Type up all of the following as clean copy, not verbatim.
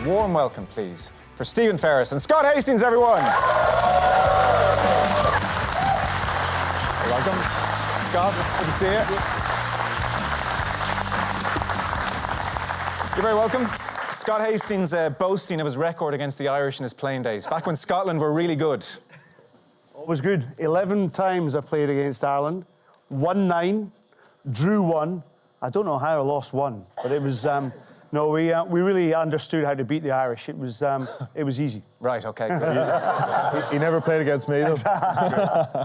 warm welcome, please, for Stephen Ferris and Scott Hastings, everyone. Welcome. Scott, good to see you. You're very welcome. Scott Hastings boasting of his record against the Irish in his playing days, back when Scotland were really good. It was good. 11 times I played against Ireland, won 9, drew 1. I don't know how I lost 1, but it was... No, we really understood how to beat the Irish. It was easy. Right, okay. Good. He never played against me, though.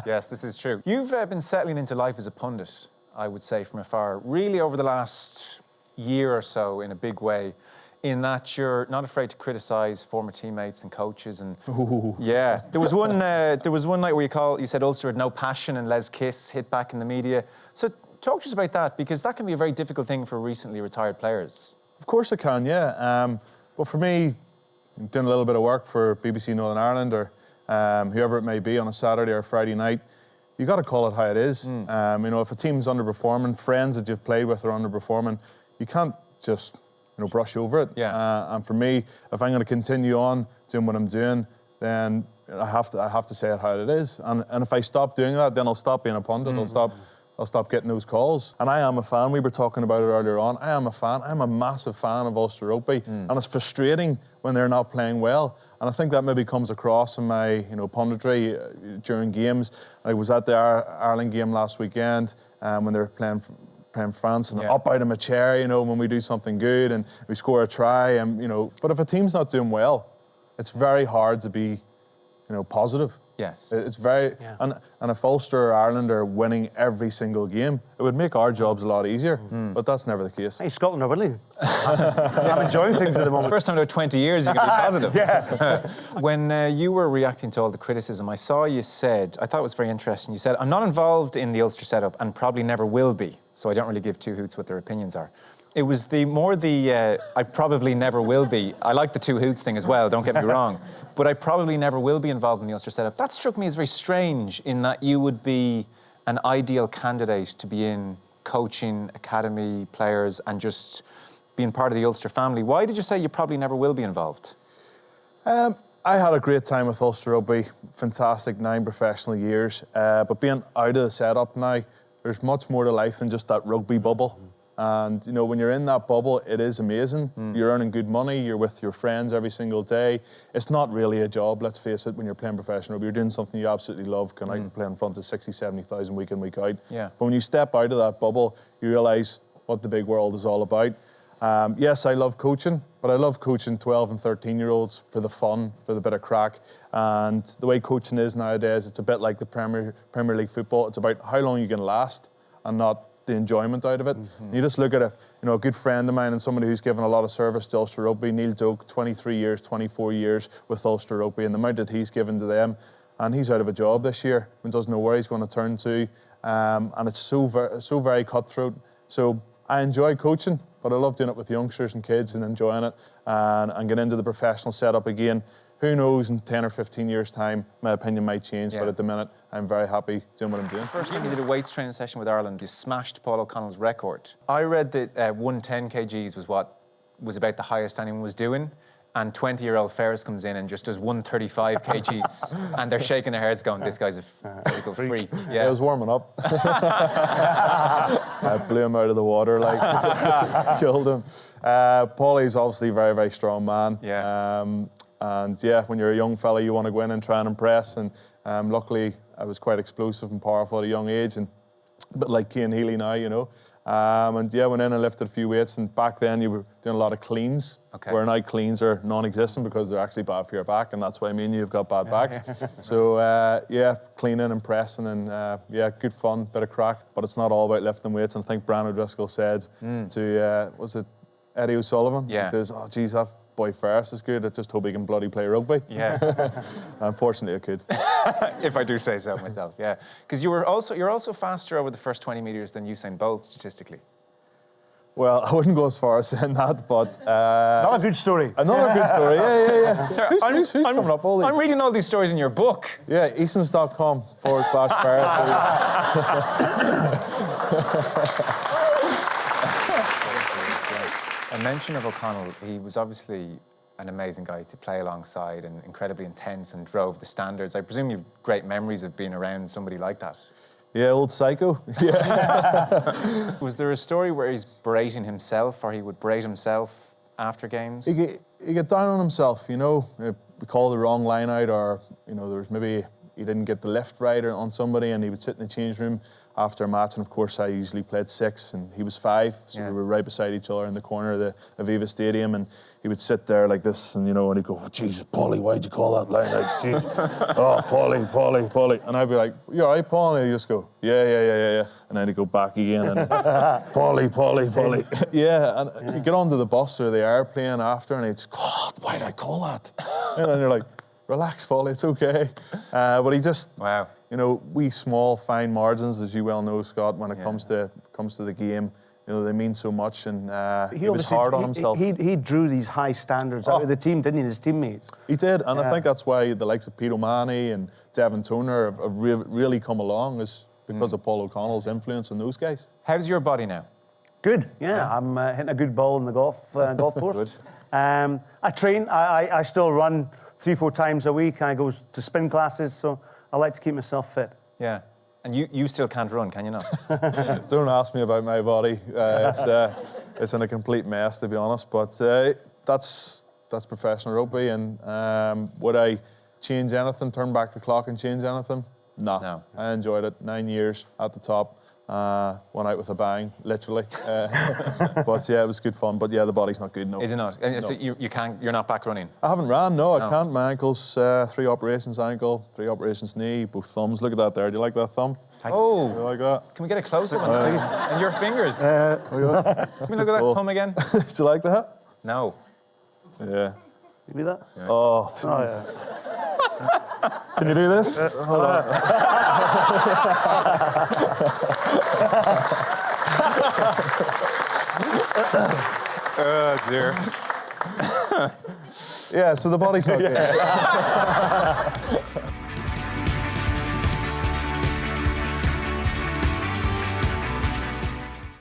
Yes, this is true. You've been settling into life as a pundit, I would say, from afar, really over the last year or so in a big way, in that you're not afraid to criticise former teammates and coaches. And yeah, there was one night where you said Ulster had no passion and Les Kiss hit back in the media. So talk to us about that, because that can be a very difficult thing for recently retired players. Of course it can, yeah. But for me, doing a little bit of work for BBC Northern Ireland or whoever it may be on a Saturday or Friday night, you got to call it how it is. You know, if a team's underperforming, friends that you've played with are underperforming, you can't just brush over it. Yeah. And for me, if I'm going to continue on doing what I'm doing, then I have to say it how it is. And if I stop doing that, then I'll stop being a pundit. I'll stop getting those calls. And I am a fan. We were talking about it earlier on. I am a fan. I'm a massive fan of Ulster Rugby. And it's frustrating when they're not playing well. And I think that maybe comes across in my punditry during games. I was at the Ireland game last weekend when they were playing France, and up out of my chair, when we do something good and we score a try. And but if a team's not doing well, it's very hard to be positive. Yes. It's very... Yeah. And if Ulster or Ireland are winning every single game, it would make our jobs a lot easier. But that's never the case. Hey, Scotland are winning. I'm enjoying things at the moment. It's the first time in about 20 years you can be positive. Yeah. When you were reacting to all the criticism, I saw you said, I thought it was very interesting, you said, I'm not involved in the Ulster setup and probably never will be, so I don't really give two hoots what their opinions are. It was I probably never will be. I like the two hoots thing as well, don't get me wrong. But I probably never will be involved in the Ulster setup. That struck me as very strange, in that you would be an ideal candidate to be in coaching academy players and just being part of the Ulster family. Why did you say you probably never will be involved? I had a great time with Ulster Rugby, fantastic 9 professional years. But being out of the setup now, there's much more to life than just that rugby bubble. And when you're in that bubble, it is amazing. You're earning good money, you're with your friends every single day. It's not really a job, let's face it, when you're playing professional rugby. You're doing something you absolutely love, going out and play in front of 60, 70,000 week in, week out. Yeah. But when you step out of that bubble, you realise what the big world is all about. Yes, I love coaching, but I love coaching 12 and 13-year-olds for the fun, for the bit of crack. And the way coaching is nowadays, it's a bit like the Premier League football. It's about how long you can last and not the enjoyment out of it. You just look at a good friend of mine and somebody who's given a lot of service to Ulster Rugby, Neil Doak, 23 years, 24 years with Ulster Rugby, and the amount that he's given to them, and he's out of a job this year and doesn't know where he's going to turn to, and it's so very cutthroat. So I enjoy coaching, but I love doing it with youngsters and kids and enjoying it, and get into the professional setup again. Who knows, in 10 or 15 years' time, my opinion might change, but at the minute, I'm very happy doing what I'm doing. First time you did a weights training session with Ireland, you smashed Paul O'Connell's record. I read that 110 kgs was what was about the highest anyone was doing, and 20-year-old Ferris comes in and just does 135 kgs, and they're shaking their heads going, this guy's a physical freak. Yeah, I was warming up. I blew him out of the water, killed him. Paulie's obviously a very, very strong man. Yeah. And yeah, when you're a young fella, you want to go in and try and impress. And luckily, I was quite explosive and powerful at a young age, and a bit like Cian Healy now, And yeah, went in and lifted a few weights. And back then, you were doing a lot of cleans. Okay. Where now cleans are non-existent because they're actually bad for your back, and that's why me and you've got bad backs. So yeah, cleaning and pressing, and yeah, good fun, bit of crack. But it's not all about lifting weights. And I think Brian O'Driscoll said to was it Eddie O'Sullivan? Yeah. He says, "Oh, geez, that boy Ferris is good. I just hope he can bloody play rugby." Yeah. Unfortunately, I could. If I do say so myself, yeah. Because you're also faster over the first 20 metres than Usain Bolt, statistically. Well, I wouldn't go as far as saying that, but... Another good story. Another good story, yeah. Sir, Who's coming up all these? I'm reading all these stories in your book. Yeah, easons.com/Ferris. A mention of O'Connell, he was obviously an amazing guy to play alongside and incredibly intense and drove the standards. I presume you've great memories of being around somebody like that. Yeah, old psycho. Yeah. Was there a story where he's berating himself or he would berate himself after games? He get down on himself, you know. We call the wrong line out, or you know, there was maybe he didn't get the lift right on somebody, and he would sit in the change room after a match. And of course, I usually played 6, and he was 5, so we were right beside each other in the corner of the Aviva Stadium. And he would sit there like this, and you know, and he'd go, oh, "Jesus, Paulie, why'd you call that line out? Jeez. Oh, Paulie." And I'd be like, "You all right, Paul?" And he'd just go, "Yeah." And then he'd go back again, and Paulie. Yeah, and you get onto the bus or the airplane after, and he'd just, "God, why'd I call that?" And then you're like, "Relax, Paulie, it's okay." But he just, you know, we small, fine margins, as you well know, Scott, when it comes to the game, you know, they mean so much, and he was hard on himself. He drew these high standards out of the team, didn't he, his teammates? He did, and I think that's why the likes of Pete O'Mahony and Devin Toner have really come along, is because of Paul O'Connell's influence on those guys. How's your body now? Good, yeah. I'm hitting a good ball in the golf course. Good. I train. I still run 3-4 times a week. I go to spin classes, so I like to keep myself fit. Yeah. And you still can't run, can you not? Don't ask me about my body. It's in a complete mess, to be honest. But that's professional rugby. And would I change anything, turn back the clock and change anything? No. I enjoyed it. 9 years at the top. Went out with a bang, literally. But yeah, it was good fun. But yeah, the body's not good, no. Is it not? No. So you're not back running? I haven't ran, no, I can't. My ankle's 3 operations ankle, 3 operations knee, both thumbs. Look at that there. Do you like that thumb? Oh, You like that? Can we get a close-up on that, please? And your fingers. Can we look at that thumb again? Do you like that? No. Yeah. You do that? Yeah. Oh, yeah. Can you do this? Hold on. Oh, dear. Yeah, so the body's not good.